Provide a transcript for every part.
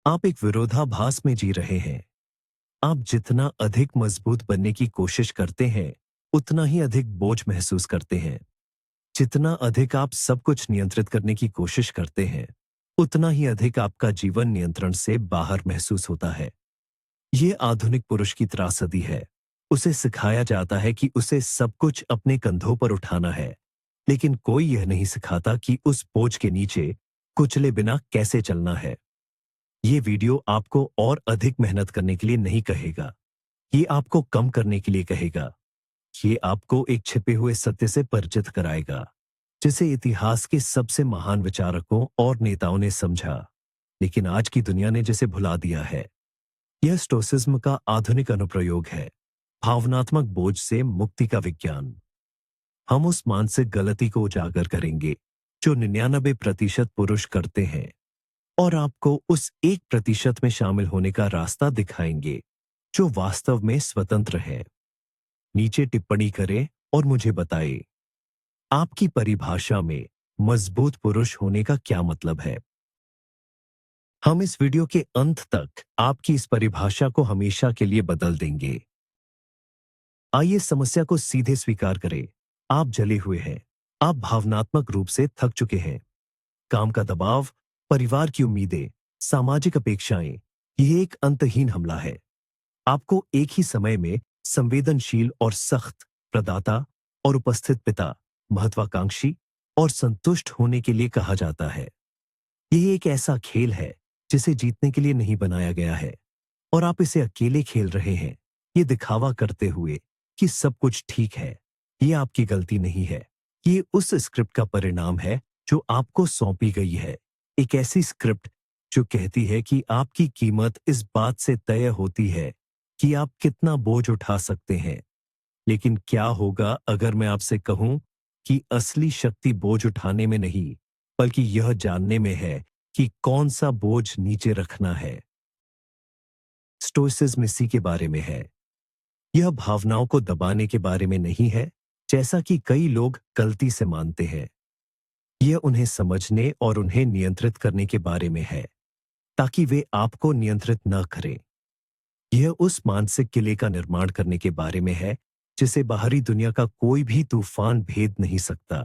आप एक विरोधाभास में जी रहे हैं। आप जितना अधिक मजबूत बनने की कोशिश करते हैं, उतना ही अधिक बोझ महसूस करते हैं। जितना अधिक आप सब कुछ नियंत्रित करने की कोशिश करते हैं, उतना ही अधिक आपका जीवन नियंत्रण से बाहर महसूस होता है। ये आधुनिक पुरुष की त्रासदी है। उसे सिखाया जाता है कि उसे सब कुछ अपने कंधों पर उठाना है, लेकिन कोई यह नहीं सिखाता कि उस बोझ के नीचे कुचले बिना कैसे चलना है। ये वीडियो आपको और अधिक मेहनत करने के लिए नहीं कहेगा। ये आपको कम करने के लिए कहेगा। ये आपको एक छिपे हुए सत्य से परिचित कराएगा, जिसे इतिहास के सबसे महान विचारकों और नेताओं ने समझा, लेकिन आज की दुनिया ने जिसे भुला दिया है। यह स्टोसिज्म का आधुनिक अनुप्रयोग है, भावनात्मक बोझ से मुक्ति का विज्ञान। हम उस मानसिक गलती को उजागर करेंगे जो 99% पुरुष करते हैं, और आपको उस 1% में शामिल होने का रास्ता दिखाएंगे जो वास्तव में स्वतंत्र है। नीचे टिप्पणी करें और मुझे बताएं, आपकी परिभाषा में मजबूत पुरुष होने का क्या मतलब है। हम इस वीडियो के अंत तक आपकी इस परिभाषा को हमेशा के लिए बदल देंगे। आइए समस्या को सीधे स्वीकार करें। आप जले हुए हैं। आप भावनात्मक रूप से थक चुके हैं। काम का दबाव, परिवार की उम्मीदें, सामाजिक अपेक्षाएं, यह एक अंतहीन हमला है। आपको एक ही समय में संवेदनशील और सख्त प्रदाता और उपस्थित पिता, महत्वाकांक्षी और संतुष्ट होने के लिए कहा जाता है। यह एक ऐसा खेल है जिसे जीतने के लिए नहीं बनाया गया है, और आप इसे अकेले खेल रहे हैं, ये दिखावा करते हुए कि सब कुछ ठीक है। ये आपकी गलती नहीं है। ये उस स्क्रिप्ट का परिणाम है जो आपको सौंपी गई है। एक ऐसी स्क्रिप्ट जो कहती है कि आपकी कीमत इस बात से तय होती है कि आप कितना बोझ उठा सकते हैं। लेकिन क्या होगा अगर मैं आपसे कहूं कि असली शक्ति बोझ उठाने में नहीं, बल्कि यह जानने में है कि कौन सा बोझ नीचे रखना है। स्टोइसिज्म इसी के बारे में है। यह भावनाओं को दबाने के बारे में नहीं है, जैसा कि कई लोग गलती से मानते हैं। यह उन्हें समझने और उन्हें नियंत्रित करने के बारे में है, ताकि वे आपको नियंत्रित न करें। यह उस मानसिक किले का निर्माण करने के बारे में है जिसे बाहरी दुनिया का कोई भी तूफान भेद नहीं सकता।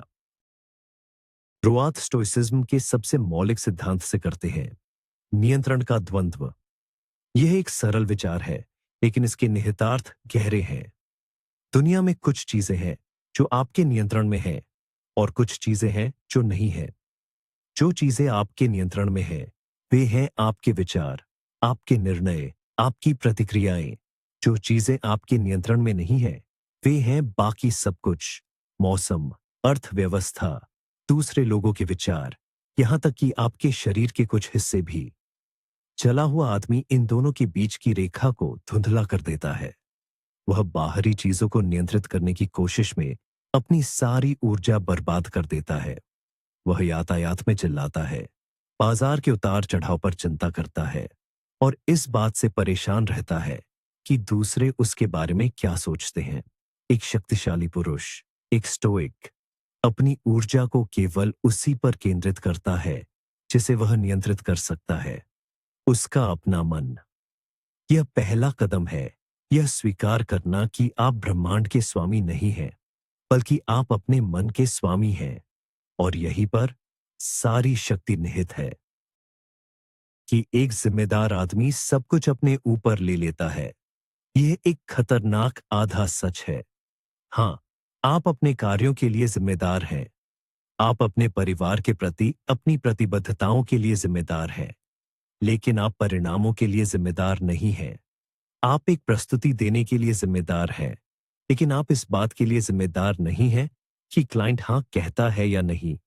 शुरुआत स्टोइसिज्म के सबसे मौलिक सिद्धांत से करते हैं, नियंत्रण का द्वंद्व। यह एक सरल विचार है, लेकिन इसके निहितार्थ गहरे हैं। दुनिया में कुछ चीजें हैं जो आपके नियंत्रण में हैं, और कुछ चीजें हैं जो नहीं हैं। जो चीजें आपके नियंत्रण में हैं, वे हैं आपके विचार, आपके निर्णय, आपकी प्रतिक्रियाएं। जो चीजें आपके नियंत्रण में नहीं हैं, वे हैं बाकी सब कुछ। मौसम, अर्थव्यवस्था, दूसरे लोगों के विचार, यहां तक कि आपके शरीर के कुछ हिस्से भी। चला हुआ आदमी इन दोनों के बीच की रेखा को धुंधला कर देता है। वह बाहरी चीजों को नियंत्रित करने की कोशिश में अपनी सारी ऊर्जा बर्बाद कर देता है। वह यातायात में चिल्लाता है, बाजार के उतार चढ़ाव पर चिंता करता है, और इस बात से परेशान रहता है कि दूसरे उसके बारे में क्या सोचते हैं। एक शक्तिशाली पुरुष, एक स्टोइक, अपनी ऊर्जा को केवल उसी पर केंद्रित करता है जिसे वह नियंत्रित कर सकता है, उसका अपना मन। यह पहला कदम है, यह स्वीकार करना कि आप ब्रह्मांड के स्वामी नहीं हैं, बल्कि आप अपने मन के स्वामी हैं, और यहीं पर सारी शक्ति निहित है। कि एक जिम्मेदार आदमी सब कुछ अपने ऊपर ले लेता है, यह एक खतरनाक आधा सच है। हाँ, आप अपने कार्यों के लिए जिम्मेदार हैं। आप अपने परिवार के प्रति अपनी प्रतिबद्धताओं के लिए जिम्मेदार हैं, लेकिन आप परिणामों के लिए जिम्मेदार नहीं हैं। आप एक प्रस्तुति देने के लिए जिम्मेदार हैं, लेकिन आप इस बात के लिए जिम्मेदार नहीं हैं कि क्लाइंट हाँ कहता है या नहीं।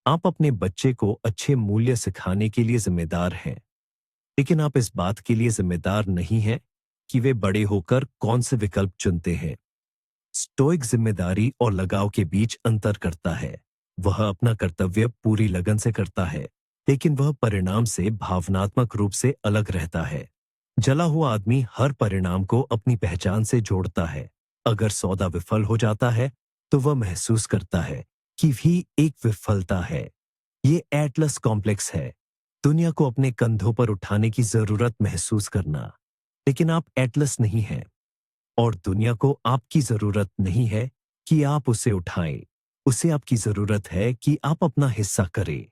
आप अपने बच्चे को अच्छे मूल्य सिखाने के लिए जिम्मेदार हैं, लेकिन आप इस बात के लिए जिम्मेदार नहीं हैं कि वे बड़े होकर कौन से विकल्प चुनते हैं। स्टोइक जिम्मेदारी और लगाव के बीच अंतर करता है। वह अपना कर्तव्य पूरी लगन से करता है, लेकिन वह परिणाम से भावनात्मक रूप से अलग रहता है। जला हुआ आदमी हर परिणाम को अपनी पहचान से जोड़ता है। अगर सौदा विफल हो जाता है, तो वह महसूस करता है कि भी एक विफलता है। ये एटलस कॉम्प्लेक्स है। दुनिया को अपने कंधों पर उठाने की जरूरत महसूस करना, लेकिन आप एटलस नहीं हैं। और दुनिया को आपकी जरूरत नहीं है कि आप उसे उठाएं। उसे आपकी जरूरत है कि आप अपना हिस्सा करें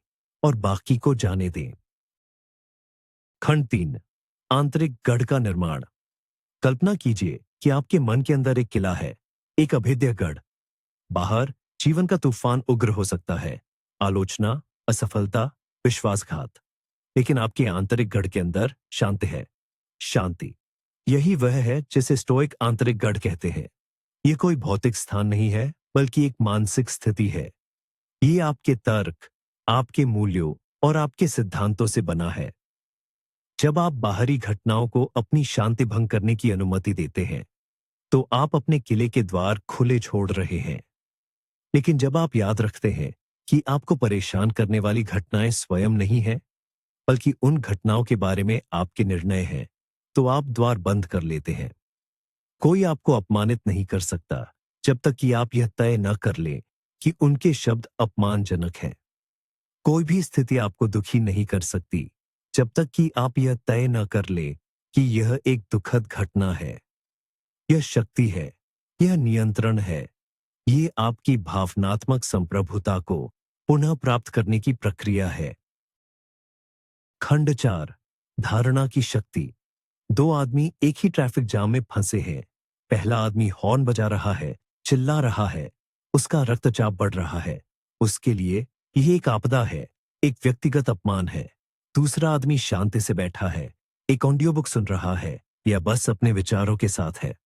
और बाकी को जाने दें। खंड 3, आंतरिक गढ़ का निर्माण। कल्पना कीजिए कि आपके मन के अंदर एक किला है, एक अभेद्य गढ़। बाहर जीवन का तूफान उग्र हो सकता है, आलोचना, असफलता, विश्वासघात। लेकिन आपके आंतरिक गढ़ के अंदर शांति है। शांति, यही वह है जिसे स्टोइक आंतरिक गढ़ कहते हैं। ये कोई भौतिक स्थान नहीं है, बल्कि एक मानसिक स्थिति है। ये आपके तर्क, आपके मूल्यों और आपके सिद्धांतों से बना है। जब आप बाहरी घटनाओं को अपनी शांति भंग करने की अनुमति देते हैं, तो आप अपने किले के द्वार खुले छोड़ रहे हैं। लेकिन जब आप याद रखते हैं कि आपको परेशान करने वाली घटनाएं स्वयं नहीं हैं, बल्कि उन घटनाओं के बारे में आपके निर्णय हैं, तो आप द्वार बंद कर लेते हैं। कोई आपको अपमानित नहीं कर सकता जब तक कि आप यह तय न कर लें कि उनके शब्द अपमानजनक हैं। कोई भी स्थिति आपको दुखी नहीं कर सकती जब तक कि आप यह तय न कर लें कि यह एक दुखद घटना है। यह शक्ति है, यह नियंत्रण है, ये आपकी भावनात्मक संप्रभुता को पुनः प्राप्त करने की प्रक्रिया है। खंड 4, धारणा की शक्ति। दो आदमी एक ही ट्रैफिक जाम में फंसे हैं। पहला आदमी हॉर्न बजा रहा है, चिल्ला रहा है, उसका रक्तचाप बढ़ रहा है। उसके लिए यह एक आपदा है, एक व्यक्तिगत अपमान है। दूसरा आदमी शांति से बैठा है, एक ऑडियो बुक सुन रहा है या बस अपने विचारों के साथ है।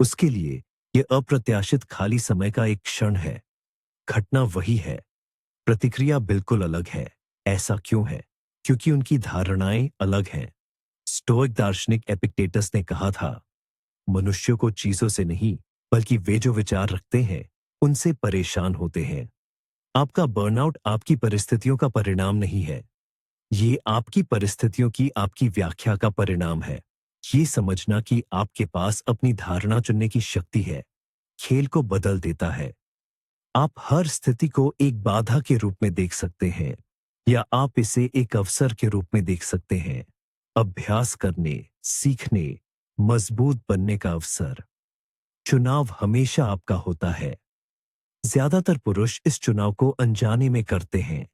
उसके लिए यह अप्रत्याशित खाली समय का एक क्षण है। घटना वही है, प्रतिक्रिया बिल्कुल अलग है। ऐसा क्यों है? क्योंकि उनकी धारणाएं अलग हैं। स्टोइक दार्शनिक एपिक्टेटस ने कहा था, मनुष्यों को चीजों से नहीं, बल्कि वे जो विचार रखते हैं उनसे परेशान होते हैं। आपका बर्नआउट आपकी परिस्थितियों का परिणाम नहीं है, ये आपकी परिस्थितियों की आपकी व्याख्या का परिणाम है। ये समझना कि आपके पास अपनी धारणा चुनने की शक्ति है, खेल को बदल देता है। आप हर स्थिति को एक बाधा के रूप में देख सकते हैं, या आप इसे एक अवसर के रूप में देख सकते हैं। अभ्यास करने, सीखने, मजबूत बनने का अवसर। चुनाव हमेशा आपका होता है। ज्यादातर पुरुष इस चुनाव को अनजाने में करते हैं।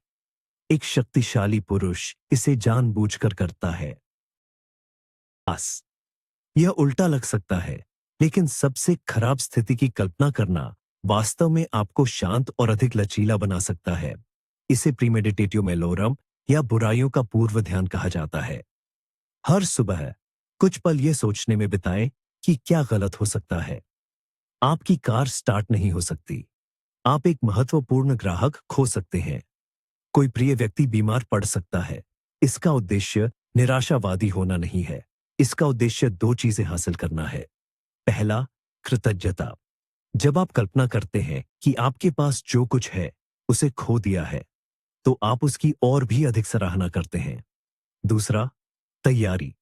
एक शक्तिशाली पुरुष इसे जानबूझकर करता है। बस, यह उल्टा लग सकता है, लेकिन सबसे खराब स्थिति की कल्पना करना वास्तव में आपको शांत और अधिक लचीला बना सकता है। इसे प्रीमेडिटेटिव मेलोरम या बुराइयों का पूर्व ध्यान कहा जाता है। हर सुबह कुछ पल यह सोचने में बिताएं कि क्या गलत हो सकता है। आपकी कार स्टार्ट नहीं हो सकती। आप एक महत्वपूर्ण ग्राहक खो सकते हैं। कोई प्रिय व्यक्ति बीमार पड़ सकता है। इसका उद्देश्य निराशावादी होना नहीं है। इसका उद्देश्य दो चीजें हासिल करना है। पहला, कृतज्ञता। जब आप कल्पना करते हैं कि आपके पास जो कुछ है उसे खो दिया है, तो आप उसकी और भी अधिक सराहना करते हैं। दूसरा, तैयारी।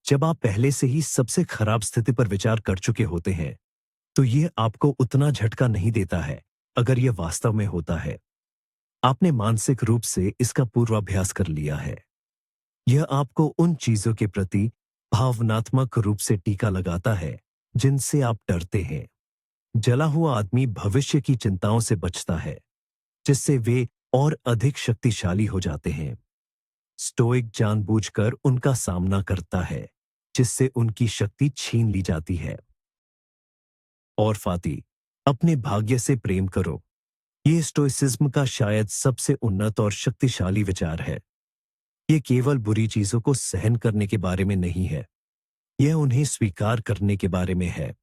जब आप पहले से ही सबसे खराब स्थिति पर विचार कर चुके होते हैं, तो यह आपको उतना झटका नहीं देता है अगर यह वास्तव में होता है। आपने मानसिक रूप से इसका पूर्वाभ्यास कर लिया है। यह आपको उन चीजों के प्रति भावनात्मक रूप से टीका लगाता है जिनसे आप डरते हैं। जला हुआ आदमी भविष्य की चिंताओं से बचता है, जिससे वे और अधिक शक्तिशाली हो जाते हैं। स्टोइक जानबूझकर उनका सामना करता है, जिससे उनकी शक्ति छीन ली जाती है। और फाती, अपने भाग्य से प्रेम करो। ये स्टोइसिज्म का शायद सबसे उन्नत और शक्तिशाली विचार है। ये केवल बुरी चीजों को सहन करने के बारे में नहीं है, यह उन्हें स्वीकार करने के बारे में है।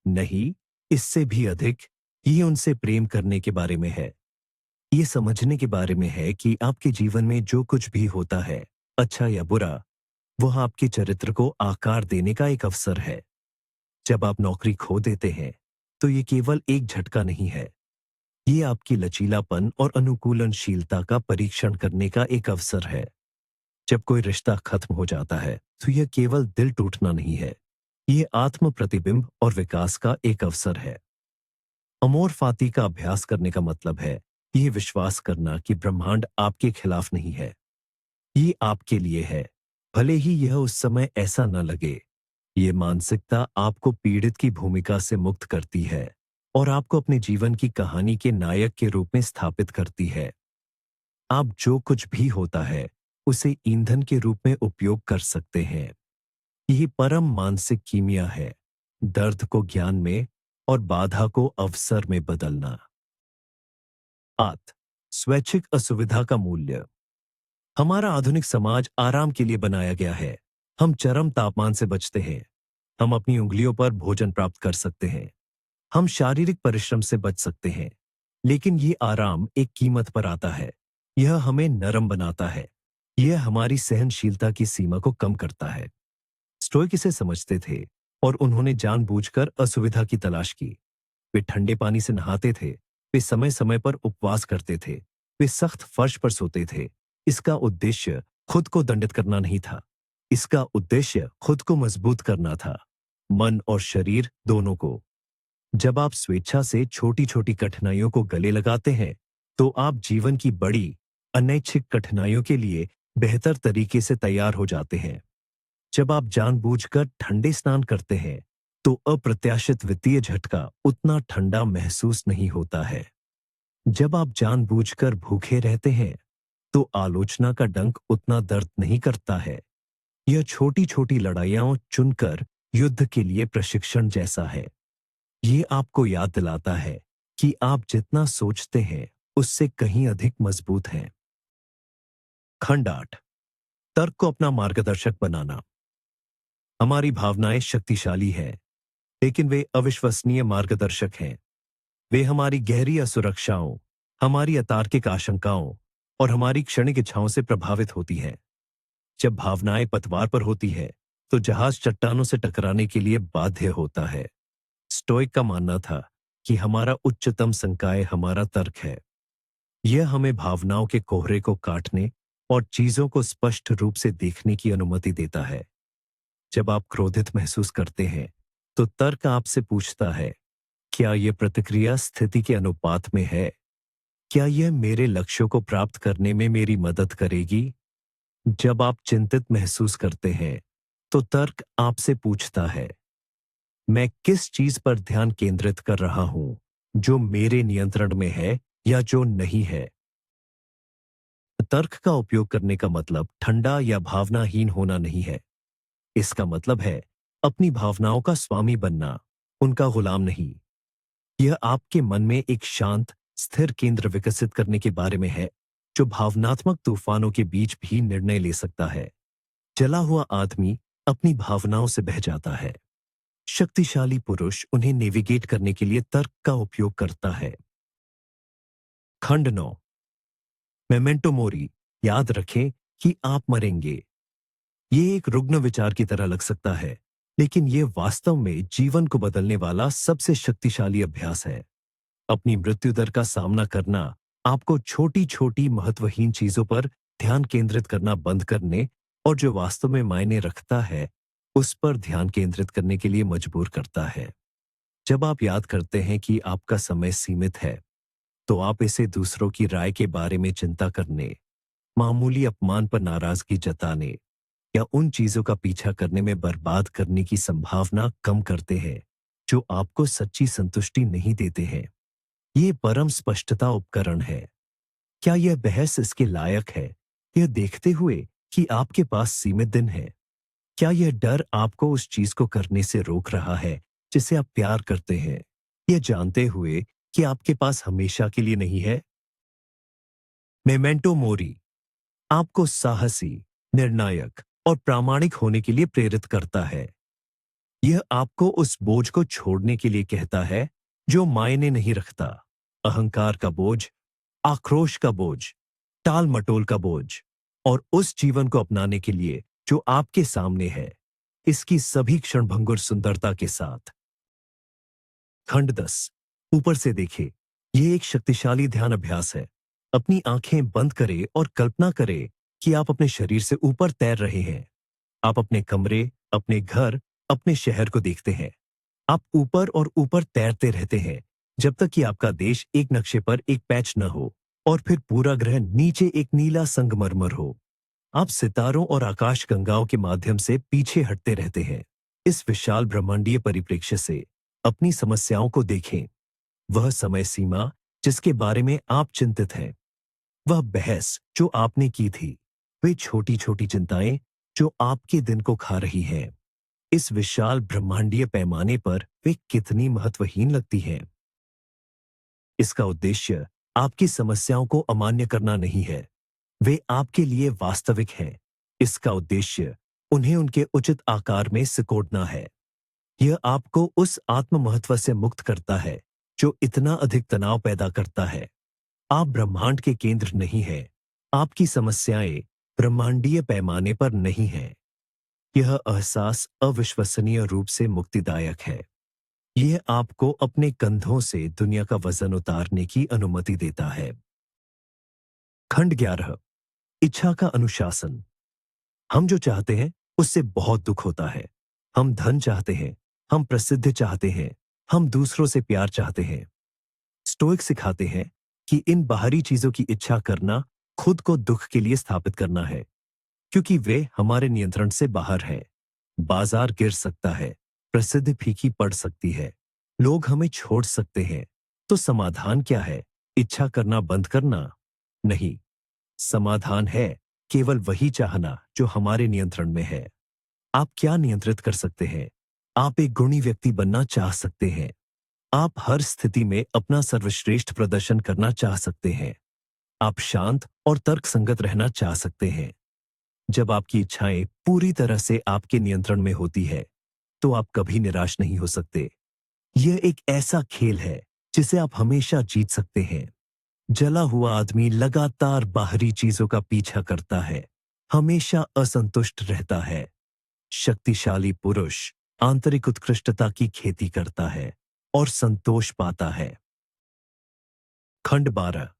नहीं, इससे भी अधिक, ये उनसे प्रेम करने के बारे में है। ये समझने के बारे में है कि आपके जीवन में जो कुछ भी होता है, अच्छा या बुरा, वह आपके चरित्र को आकार देने का एक अवसर है। जब आप नौकरी खो देते हैं, तो ये केवल एक झटका नहीं है। ये आपकी लचीलापन और अनुकूलनशीलता का परीक्षण करने का एक अवसर है। जब कोई रिश्ता खत्म हो जाता है, तो यह केवल दिल टूटना नहीं है, ये आत्म प्रतिबिंब और विकास का एक अवसर है। अमोर फाती का अभ्यास करने का मतलब है यह विश्वास करना कि ब्रह्मांड आपके खिलाफ नहीं है। ये आपके लिए है, भले ही यह उस समय ऐसा न लगे। ये मानसिकता आपको पीड़ित की भूमिका से मुक्त करती है और आपको अपने जीवन की कहानी के नायक के रूप में स्थापित करती है। आप जो कुछ भी होता है, उसे ईंधन के रूप में उपयोग कर सकते हैं। यही परम मानसिक कीमिया है, दर्द को ज्ञान में और बाधा को अवसर में बदलना। आत स्वैच्छिक असुविधा का मूल्य। हमारा आधुनिक समाज आराम के लिए बनाया गया है। हम चरम तापमान से बचते हैं। हम अपनी उंगलियों पर भोजन प्राप्त कर सकते हैं। हम शारीरिक परिश्रम से बच सकते हैं। लेकिन ये आराम एक कीमत पर आता है। यह हमें नरम बनाता है। यह हमारी सहनशीलता की सीमा को कम करता है। स्टोइक इसे समझते थे और उन्होंने जानबूझकर असुविधा की तलाश की। वे ठंडे पानी से नहाते थे। वे समय समय पर उपवास करते थे। वे सख्त फर्श पर सोते थे। इसका उद्देश्य खुद को दंडित करना नहीं था। इसका उद्देश्य खुद को मजबूत करना था, मन और शरीर दोनों को। जब आप स्वेच्छा से छोटी छोटी कठिनाइयों को गले लगाते हैं, तो आप जीवन की बड़ी अनैच्छिक कठिनाइयों के लिए बेहतर तरीके से तैयार हो जाते हैं। जब आप जानबूझकर ठंडे स्नान करते हैं, तो अप्रत्याशित वित्तीय झटका उतना ठंडा महसूस नहीं होता है। जब आप जानबूझकर भूखे रहते हैं, तो आलोचना का डंक उतना दर्द नहीं करता है। यह छोटी छोटी लड़ाइयां चुनकर युद्ध के लिए प्रशिक्षण जैसा है। ये आपको याद दिलाता है कि आप जितना सोचते हैं, उससे कहीं अधिक मजबूत हैं। खंड 8 तर्क को अपना मार्गदर्शक बनाना। हमारी भावनाएं शक्तिशाली हैं, लेकिन वे अविश्वसनीय मार्गदर्शक हैं। वे हमारी गहरी असुरक्षाओं, हमारी अतार्किक आशंकाओं और हमारी क्षणिक इच्छाओं से प्रभावित होती हैं। जब भावनाएं पतवार पर होती है, तो जहाज चट्टानों से टकराने के लिए बाध्य होता है। स्टोइक का मानना था कि हमारा उच्चतम संकाय हमारा तर्क है। यह हमें भावनाओं के कोहरे को काटने और चीजों को स्पष्ट रूप से देखने की अनुमति देता है। जब आप क्रोधित महसूस करते हैं, तो तर्क आपसे पूछता है, क्या यह प्रतिक्रिया स्थिति के अनुपात में है? क्या यह मेरे लक्ष्यों को प्राप्त करने में मेरी मदद करेगी? जब आप चिंतित महसूस करते हैं, तो तर्क आपसे पूछता है, मैं किस चीज पर ध्यान केंद्रित कर रहा हूं, जो मेरे नियंत्रण में है या जो नहीं है? तर्क का उपयोग करने का मतलब ठंडा या भावनाहीन होना नहीं है। इसका मतलब है अपनी भावनाओं का स्वामी बनना, उनका गुलाम नहीं। यह आपके मन में एक शांत, स्थिर केंद्र विकसित करने के बारे में है, जो भावनात्मक तूफानों के बीच भी निर्णय ले सकता है। जला हुआ आदमी अपनी भावनाओं से बह जाता है। शक्तिशाली पुरुष उन्हें नेविगेट करने के लिए तर्क का उपयोग करता है। खंड 9 मेमेंटो मोरी। याद रखें कि आप मरेंगे। ये एक रुग्ण विचार की तरह लग सकता है, लेकिन यह वास्तव में जीवन को बदलने वाला सबसे शक्तिशाली अभ्यास है। अपनी मृत्यु दर का सामना करना आपको छोटी छोटी महत्वहीन चीजों पर ध्यान केंद्रित करना बंद करने और जो वास्तव में मायने रखता है, उस पर ध्यान केंद्रित करने के लिए मजबूर करता है। जब आप याद करते हैं कि आपका समय सीमित है, तो आप इसे दूसरों की राय के बारे में चिंता करने, मामूली अपमान पर नाराजगी जताने या उन चीजों का पीछा करने में बर्बाद करने की संभावना कम करते हैं, जो आपको सच्ची संतुष्टि नहीं देते हैं। ये परम स्पष्टता उपकरण है। क्या यह बहस इसके लायक है, यह देखते हुए कि आपके पास सीमित दिन है? क्या यह डर आपको उस चीज को करने से रोक रहा है जिसे आप प्यार करते हैं, यह जानते हुए कि आपके पास हमेशा के लिए नहीं है? मेमेंटो मोरी आपको साहसी, निर्णायक और प्रामाणिक होने के लिए प्रेरित करता है। यह आपको उस बोझ को छोड़ने के लिए कहता है जो मायने नहीं रखता। अहंकार का बोझ, आक्रोश का बोझ, टाल मटोल का बोझ, और उस जीवन को अपनाने के लिए जो आपके सामने है, इसकी सभी क्षणभंगुर सुंदरता के साथ। खंड 10 ऊपर से देखें। यह एक शक्तिशाली ध्यान अभ्यास है। अपनी आंखें बंद करें और कल्पना करें कि आप अपने शरीर से ऊपर तैर रहे हैं। आप अपने कमरे, अपने घर, अपने शहर को देखते हैं। आप ऊपर और ऊपर तैरते रहते हैं, जब तक कि आपका देश एक नक्शे पर एक पैच न हो और फिर पूरा ग्रह नीचे एक नीला संगमरमर हो। आप सितारों और आकाश गंगाओं के माध्यम से पीछे हटते रहते हैं। इस विशाल ब्रह्मांडीय परिप्रेक्ष्य से अपनी समस्याओं को देखें। वह समय सीमा जिसके बारे में आप चिंतित हैं, वह बहस जो आपने की थी, वे छोटी छोटी चिंताएं जो आपके दिन को खा रही हैं, इस विशाल ब्रह्मांडीय पैमाने पर वे कितनी महत्वहीन लगती हैं। इसका उद्देश्य आपकी समस्याओं को अमान्य करना नहीं है, वे आपके लिए वास्तविक हैं। इसका उद्देश्य उन्हें उनके उचित आकार में सिकोड़ना है। यह आपको उस आत्म महत्व से मुक्त करता है जो इतना अधिक तनाव पैदा करता है। आप ब्रह्मांड के केंद्र नहीं हैं। आपकी समस्याएं ब्रह्मांडीय पैमाने पर नहीं हैं। यह एहसास अविश्वसनीय रूप से मुक्तिदायक है। यह आपको अपने कंधों से दुनिया का वजन उतारने की अनुमति देता है। खंड 11। इच्छा का अनुशासन। हम जो चाहते हैं उससे बहुत दुख होता है। हम धन चाहते हैं, हम प्रसिद्ध चाहते हैं, हम दूसरों से प्यार चाहते हैं। स्टोइक सिखाते हैं कि इन बाहरी चीजों की इच्छा करना खुद को दुख के लिए स्थापित करना है, क्योंकि वे हमारे नियंत्रण से बाहर हैं। बाजार गिर सकता है, प्रसिद्धि फीकी पड़ सकती है, लोग हमें छोड़ सकते हैं। तो समाधान क्या है? इच्छा करना बंद करना? नहीं, समाधान है केवल वही चाहना जो हमारे नियंत्रण में है। आप क्या नियंत्रित कर सकते हैं? आप एक गुणी व्यक्ति बनना चाह सकते हैं। आप हर स्थिति में अपना सर्वश्रेष्ठ प्रदर्शन करना चाह सकते हैं। आप शांत और तर्कसंगत रहना चाह सकते हैं। जब आपकी इच्छाएं पूरी तरह से आपके नियंत्रण में होती है, तो आप कभी निराश नहीं हो सकते। यह एक ऐसा खेल है जिसे आप हमेशा जीत सकते हैं। जला हुआ आदमी लगातार बाहरी चीजों का पीछा करता है, हमेशा असंतुष्ट रहता है। शक्तिशाली पुरुष आंतरिक उत्कृष्टता की खेती करता है और संतोष पाता है। खंड 12।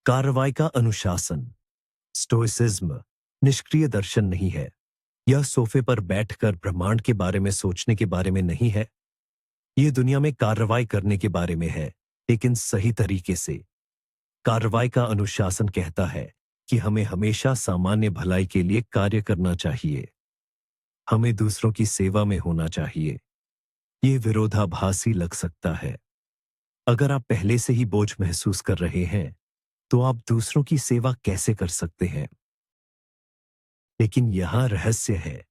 कार्रवाई का अनुशासन। स्टोइसिज्म निष्क्रिय दर्शन नहीं है। यह सोफे पर बैठकर ब्रह्मांड के बारे में सोचने के बारे में नहीं है। यह दुनिया में कार्रवाई करने के बारे में है, लेकिन सही तरीके से। कार्रवाई का अनुशासन कहता है कि हमें हमेशा सामान्य भलाई के लिए कार्य करना चाहिए। हमें दूसरों की सेवा में होना चाहिए। यह विरोधाभासी लग सकता है। अगर आप पहले से ही बोझ महसूस कर रहे हैं, तो आप दूसरों की सेवा कैसे कर सकते हैं? लेकिन यहां रहस्य है,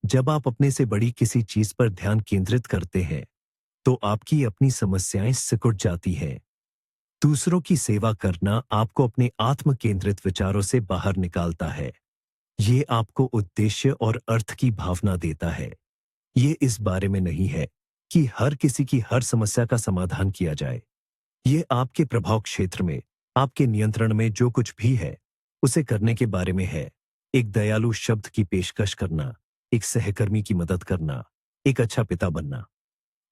जब आप अपने से बड़ी किसी चीज पर ध्यान केंद्रित करते हैं, तो आपकी अपनी समस्याएं सिकुड़ जाती हैं। दूसरों की सेवा करना आपको अपने आत्म केंद्रित विचारों से बाहर निकालता है। ये आपको उद्देश्य और अर्थ की भावना देता है। ये इस बारे में नहीं है कि हर किसी की हर समस्या का समाधान किया जाए। ये आपके प्रभाव क्षेत्र में, आपके नियंत्रण में जो कुछ भी है, उसे करने के बारे में है। एक दयालु शब्द की पेशकश करना, एक सहकर्मी की मदद करना, एक अच्छा पिता बनना।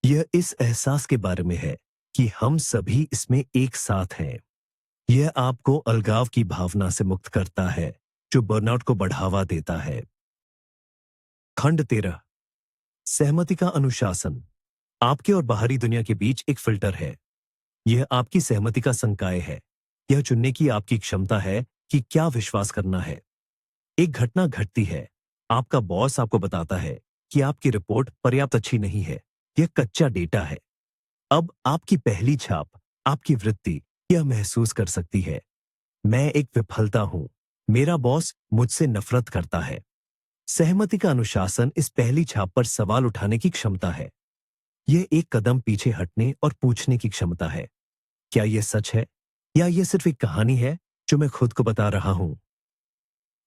यह इस एहसास के बारे में है कि हम सभी इसमें एक साथ हैं। यह आपको अलगाव की भावना से मुक्त करता है, जो बर्नआउट को बढ़ावा देता है। खंड 13। सहमति का अनुशासन। आपके और बाहरी दुनिया के बीच एक फिल्टर है। यह आपकी सहमति का संकाय है। यह चुनने की आपकी क्षमता है कि क्या विश्वास करना है। एक घटना घटती है, आपका बॉस आपको बताता है कि आपकी रिपोर्ट पर्याप्त अच्छी नहीं है, यह कच्चा डेटा है। अब आपकी पहली छाप, आपकी वृत्ति यह महसूस कर सकती है, मैं एक विफलता हूं, मेरा बॉस मुझसे नफरत करता है। सहमति का अनुशासन इस पहली छाप पर सवाल उठाने की क्षमता है। यह एक कदम पीछे हटने और पूछने की क्षमता है, क्या यह सच है या यह सिर्फ एक कहानी है जो मैं खुद को बता रहा हूं?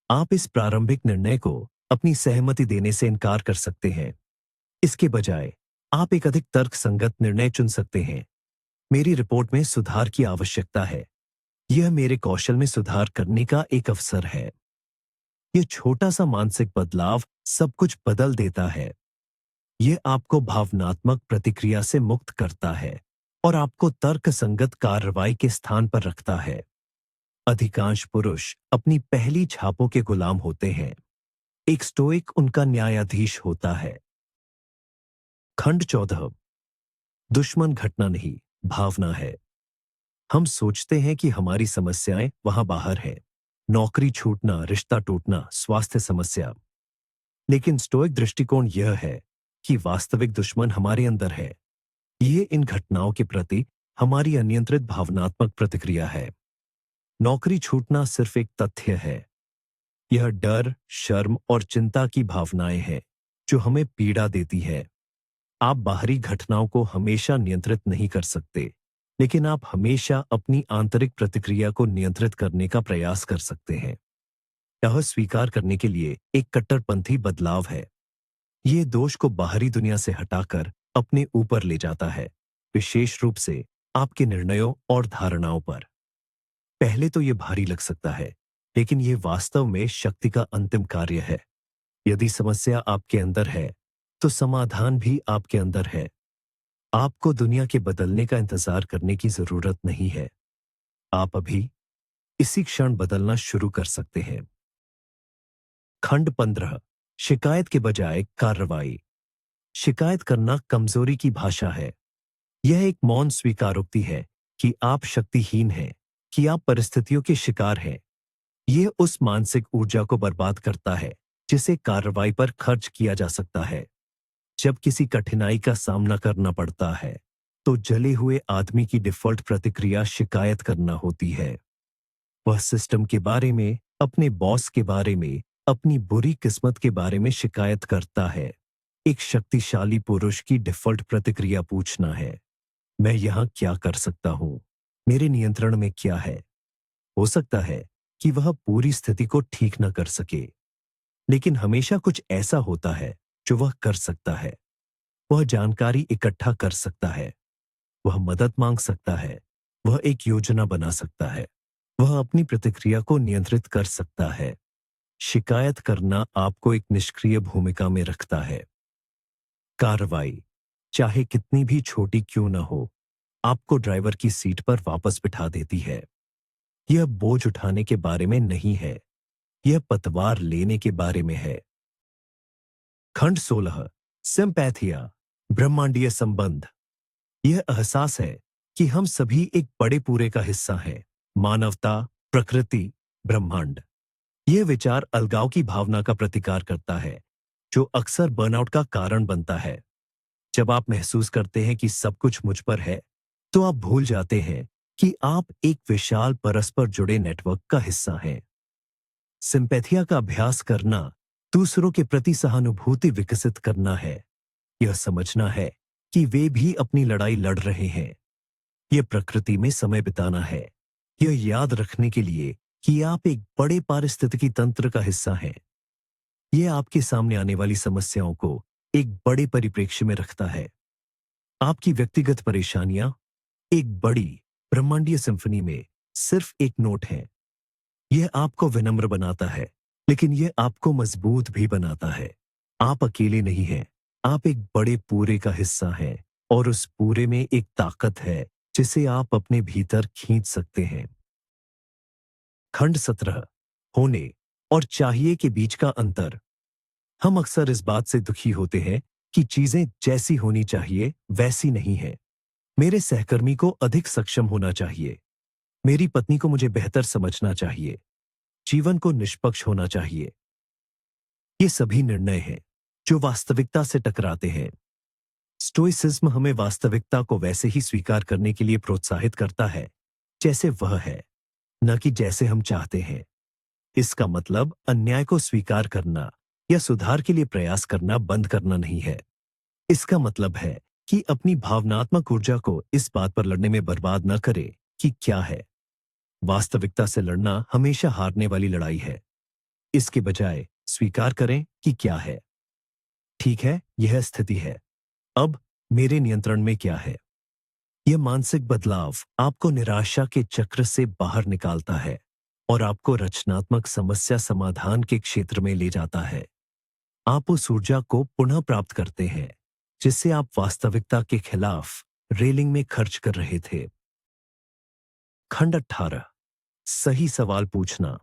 आप इस प्रारंभिक निर्णय को अपनी सहमति देने से इनकार कर सकते हैं। इसके बजाय आप एक अधिक तर्कसंगत निर्णय चुन सकते हैं। मेरी रिपोर्ट में सुधार की आवश्यकता है। यह मेरे कौशल में सुधार करने का एक अवसर है। यह छोटा सा मानसिक बदलाव सब कुछ बदल देता है। यह आपको भावनात्मक प्रतिक्रिया से मुक्त करता है और आपको तर्कसंगत कार्रवाई के स्थान पर रखता है। अधिकांश पुरुष अपनी पहली छापों के गुलाम होते हैं। एक स्टोइक उनका न्यायाधीश होता है। खंड 14। दुश्मन घटना नहीं, भावना है। हम सोचते हैं कि हमारी समस्याएं वहां बाहर हैं, नौकरी छूटना, रिश्ता टूटना, स्वास्थ्य समस्या। लेकिन स्टोइक दृष्टिकोण यह है कि वास्तविक दुश्मन हमारे अंदर है। ये इन घटनाओं के प्रति हमारी अनियंत्रित भावनात्मक प्रतिक्रिया है। नौकरी छूटना सिर्फ एक तथ्य है। यह डर, शर्म और चिंता की भावनाएं हैं जो हमें पीड़ा देती है। आप बाहरी घटनाओं को हमेशा नियंत्रित नहीं कर सकते, लेकिन आप हमेशा अपनी आंतरिक प्रतिक्रिया को नियंत्रित करने का प्रयास कर सकते हैं। यह स्वीकार करने के लिए एक कट्टरपंथी बदलाव है। ये दोष को बाहरी दुनिया से हटाकर अपने ऊपर ले जाता है, विशेष रूप से आपके निर्णयों और धारणाओं पर। पहले तो ये भारी लग सकता है, लेकिन ये वास्तव में शक्ति का अंतिम कार्य है। यदि समस्या आपके अंदर है, तो समाधान भी आपके अंदर है। आपको दुनिया के बदलने का इंतजार करने की जरूरत नहीं है। आप अभी इसी क्षण बदलना शुरू कर सकते हैं। खंड 15। शिकायत के बजाय कार्रवाई। शिकायत करना कमजोरी की भाषा है। यह एक मौन स्वीकारोक्ति है कि आप शक्तिहीन हैं, कि आप परिस्थितियों के शिकार हैं। यह उस मानसिक ऊर्जा को बर्बाद करता है जिसे कार्रवाई पर खर्च किया जा सकता है। जब किसी कठिनाई का सामना करना पड़ता है, तो जले हुए आदमी की डिफॉल्ट प्रतिक्रिया शिकायत करना होती है। वह सिस्टम के बारे में, अपने बॉस के बारे में, अपनी बुरी किस्मत के बारे में शिकायत करता है। एक शक्तिशाली पुरुष की डिफॉल्ट प्रतिक्रिया पूछना है, मैं यहां क्या कर सकता हूं? मेरे नियंत्रण में क्या है? हो सकता है कि वह पूरी स्थिति को ठीक न कर सके, लेकिन हमेशा कुछ ऐसा होता है जो वह कर सकता है। वह जानकारी इकट्ठा कर सकता है, वह मदद मांग सकता है, वह एक योजना बना सकता है, वह अपनी प्रतिक्रिया को नियंत्रित कर सकता है। शिकायत करना आपको एक निष्क्रिय भूमिका में रखता है। कार्रवाई, चाहे कितनी भी छोटी क्यों न हो, आपको ड्राइवर की सीट पर वापस बिठा देती है। यह बोझ उठाने के बारे में नहीं है, यह पतवार लेने के बारे में है। खंड 16। सिंपैथिया, ब्रह्मांडीय संबंध। यह एहसास है कि हम सभी एक बड़े पूरे का हिस्सा हैं। मानवता, प्रकृति, ब्रह्मांड। यह विचार अलगाव की भावना का प्रतिकार करता है, जो अक्सर बर्नआउट का कारण बनता है। जब आप महसूस करते हैं कि सब कुछ मुझ पर है, तो आप भूल जाते हैं कि आप एक विशाल परस्पर जुड़े नेटवर्क का हिस्सा हैं। सिंपैथिया का अभ्यास करना दूसरों के प्रति सहानुभूति विकसित करना है। यह समझना है कि वे भी अपनी लड़ाई लड़ रहे हैं। यह प्रकृति में समय बिताना है। यह याद रखने के लिए कि आप एक बड़े पारिस्थितिकी तंत्र का हिस्सा हैं। यह आपके सामने आने वाली समस्याओं को एक बड़े परिप्रेक्ष्य में रखता है। आपकी व्यक्तिगत परेशानियां एक बड़ी ब्रह्मांडीय सिम्फनी में सिर्फ एक नोट है। यह आपको विनम्र बनाता है, लेकिन यह आपको मजबूत भी बनाता है। आप अकेले नहीं हैं, आप एक बड़े पूरे का हिस्सा हैं, और उस पूरे में एक ताकत है जिसे आप अपने भीतर खींच सकते हैं। खंड 17। होने और चाहिए के बीच का अंतर। हम अक्सर इस बात से दुखी होते हैं कि चीजें जैसी होनी चाहिए वैसी नहीं है। मेरे सहकर्मी को अधिक सक्षम होना चाहिए, मेरी पत्नी को मुझे बेहतर समझना चाहिए, जीवन को निष्पक्ष होना चाहिए। ये सभी निर्णय हैं जो वास्तविकता से टकराते हैं। स्टोइसिज्म हमें वास्तविकता को वैसे ही स्वीकार करने के लिए प्रोत्साहित करता है जैसे वह है, न कि जैसे हम चाहते हैं। इसका मतलब अन्याय को स्वीकार करना या सुधार के लिए प्रयास करना बंद करना नहीं है। इसका मतलब है कि अपनी भावनात्मक ऊर्जा को इस बात पर लड़ने में बर्बाद न करें कि क्या है। वास्तविकता से लड़ना हमेशा हारने वाली लड़ाई है। इसके बजाय स्वीकार करें कि क्या है। ठीक है, यह स्थिति है। अब मेरे नियंत्रण में क्या है? यह मानसिक बदलाव आपको निराशा के चक्र से बाहर निकालता है और आपको रचनात्मक समस्या समाधान के क्षेत्र में ले जाता है। आप उस ऊर्जा को पुनः प्राप्त करते हैं जिससे आप वास्तविकता के खिलाफ रेलिंग में खर्च कर रहे थे। खंड 18। सही सवाल पूछना।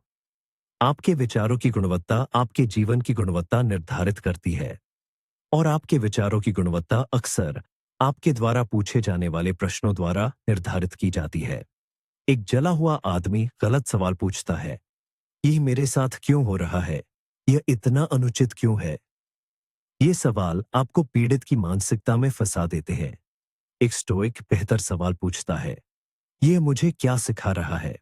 आपके विचारों की गुणवत्ता आपके जीवन की गुणवत्ता निर्धारित करती है, और आपके विचारों की गुणवत्ता अक्सर आपके द्वारा पूछे जाने वाले प्रश्नों द्वारा निर्धारित की जाती है। एक जला हुआ आदमी गलत सवाल पूछता है, ये मेरे साथ क्यों हो रहा है? यह इतना अनुचित क्यों है? ये सवाल आपको पीड़ित की मानसिकता में फंसा देते हैं। एक स्टोइक बेहतर सवाल पूछता है, यह मुझे क्या सिखा रहा है?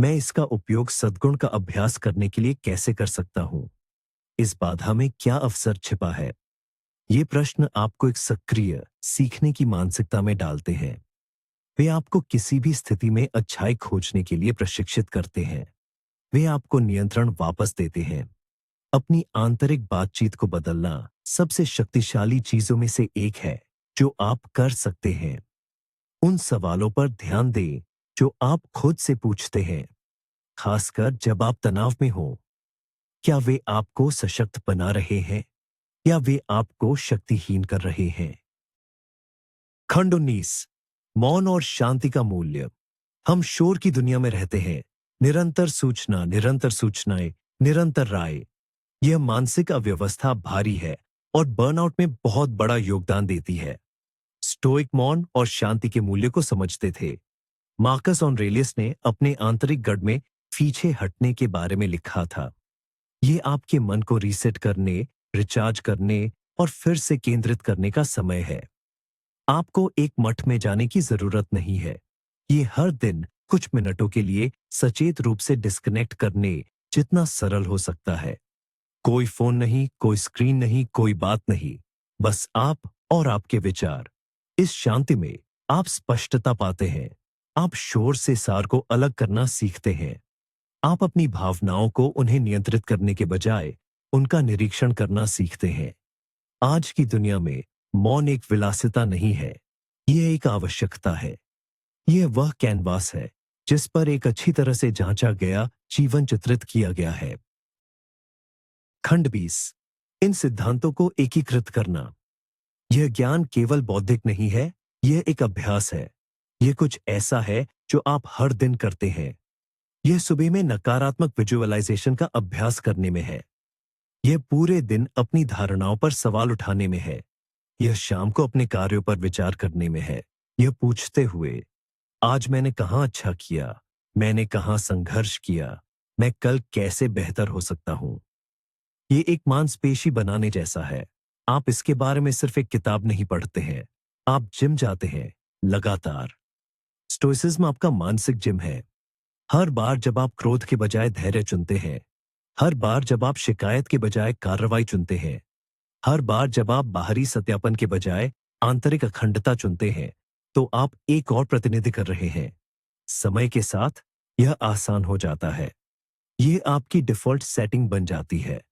मैं इसका उपयोग सद्गुण का अभ्यास करने के लिए कैसे कर सकता हूं? इस बाधा में क्या अवसर छिपा है? ये प्रश्न आपको एक सक्रिय, सीखने की मानसिकता में डालते हैं। वे आपको किसी भी स्थिति में अच्छाई खोजने के लिए प्रशिक्षित करते हैं। वे आपको नियंत्रण वापस देते हैं। अपनी आंतरिक बातचीत को बदलना सबसे शक्तिशाली चीजों में से एक है जो आप कर सकते हैं। उन सवालों पर ध्यान दें जो आप खुद से पूछते हैं, खासकर जब आप तनाव में हो। क्या वे आपको सशक्त बना रहे हैं या वे आपको शक्तिहीन कर रहे हैं? खंड 19, मौन और शांति का मूल्य। हम शोर की दुनिया में रहते हैं। निरंतर सूचना, निरंतर सूचनाएं, निरंतर राय। यह मानसिक अव्यवस्था भारी है और बर्नआउट में बहुत बड़ा योगदान देती है। स्टोइक मौन और शांति के मूल्य को समझते थे। मार्कस ऑरेलियस ने अपने आंतरिक गढ़ में पीछे हटने के बारे में लिखा था। ये आपके मन को रीसेट करने, रिचार्ज करने और फिर से केंद्रित करने का समय है। आपको एक मठ में जाने की जरूरत नहीं है। ये हर दिन कुछ मिनटों के लिए सचेत रूप से डिस्कनेक्ट करने जितना सरल हो सकता है। कोई फोन नहीं, कोई स्क्रीन नहीं, कोई बात नहीं, बस आप और आपके विचार। इस शांति में आप स्पष्टता पाते हैं। आप शोर से सार को अलग करना सीखते हैं। आप अपनी भावनाओं को उन्हें नियंत्रित करने के बजाय उनका निरीक्षण करना सीखते हैं। आज की दुनिया में मौन एक विलासिता नहीं है, यह एक आवश्यकता है। यह वह कैनवास है जिस पर एक अच्छी तरह से जांचा गया जीवन चित्रित किया गया है। खंड 20, इन सिद्धांतों को एकीकृत करना। यह ज्ञान केवल बौद्धिक नहीं है, यह एक अभ्यास है। यह कुछ ऐसा है जो आप हर दिन करते हैं। यह सुबह में नकारात्मक विजुअलाइजेशन का अभ्यास करने में है। यह पूरे दिन अपनी धारणाओं पर सवाल उठाने में है। यह शाम को अपने कार्यों पर विचार करने में है। यह पूछते हुए, आज मैंने कहाँ अच्छा किया, मैंने कहाँ संघर्ष किया, मैं कल कैसे बेहतर हो सकता हूं। ये एक मांसपेशी बनाने जैसा है। आप इसके बारे में सिर्फ एक किताब नहीं पढ़ते हैं, आप जिम जाते हैं लगातार। स्टोइसिज्म आपका मानसिक जिम है। हर बार जब आप क्रोध के बजाय धैर्य चुनते हैं, हर बार जब आप शिकायत के बजाय कार्रवाई चुनते हैं, हर बार जब आप बाहरी सत्यापन के बजाय आंतरिक अखंडता चुनते हैं, तो आप एक और प्रतिनिधि कर रहे हैं। समय के साथ यह आसान हो जाता है। यह आपकी डिफॉल्ट सेटिंग बन जाती है।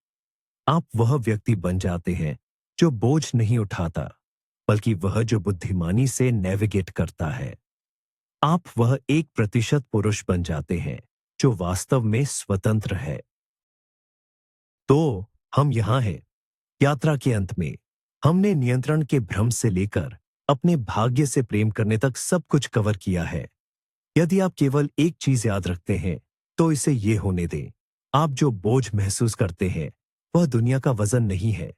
आप वह व्यक्ति बन जाते हैं जो बोझ नहीं उठाता, बल्कि वह जो बुद्धिमानी से नेविगेट करता है। आप वह 1% पुरुष बन जाते हैं जो वास्तव में स्वतंत्र है। तो हम यहां हैं, यात्रा के अंत में। हमने नियंत्रण के भ्रम से लेकर अपने भाग्य से प्रेम करने तक सब कुछ कवर किया है। यदि आप केवल एक चीज याद रखते हैं, तो इसे ये होने दें। आप जो बोझ महसूस करते हैं, वह दुनिया का वजन नहीं है।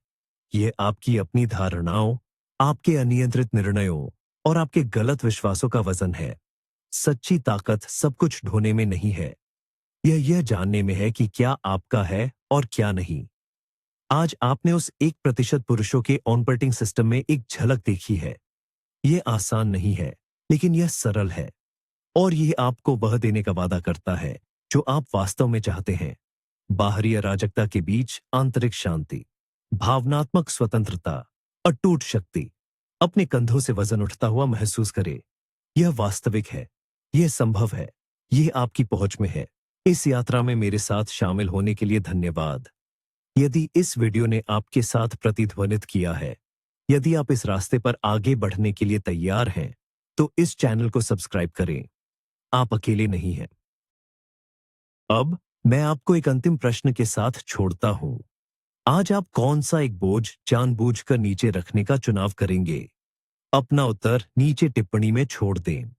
यह आपकी अपनी धारणाओं, आपके अनियंत्रित निर्णयों और आपके गलत विश्वासों का वजन है। सच्ची ताकत सब कुछ ढोने में नहीं है, यह जानने में है कि क्या आपका है और क्या नहीं। आज आपने उस 1% पुरुषों के ऑपरेटिंग सिस्टम में एक झलक देखी है। यह आसान नहीं है, लेकिन यह सरल है, और यह आपको वह देने का वादा करता है जो आप वास्तव में चाहते हैं। बाहरी अराजकता के बीच आंतरिक शांति, भावनात्मक स्वतंत्रता, अटूट शक्ति। अपने कंधों से वजन उठता हुआ महसूस करें। यह वास्तविक है, यह संभव है, यह आपकी पहुंच में है। इस यात्रा में मेरे साथ शामिल होने के लिए धन्यवाद। यदि इस वीडियो ने आपके साथ प्रतिध्वनित किया है, यदि आप इस रास्ते पर आगे बढ़ने के लिए तैयार हैं, तो इस चैनल को सब्सक्राइब करें। आप अकेले नहीं हैं। अब मैं आपको एक अंतिम प्रश्न के साथ छोड़ता हूं। आज आप कौन सा एक बोझ जानबूझकर नीचे रखने का चुनाव करेंगे? अपना उत्तर नीचे टिप्पणी में छोड़ दें।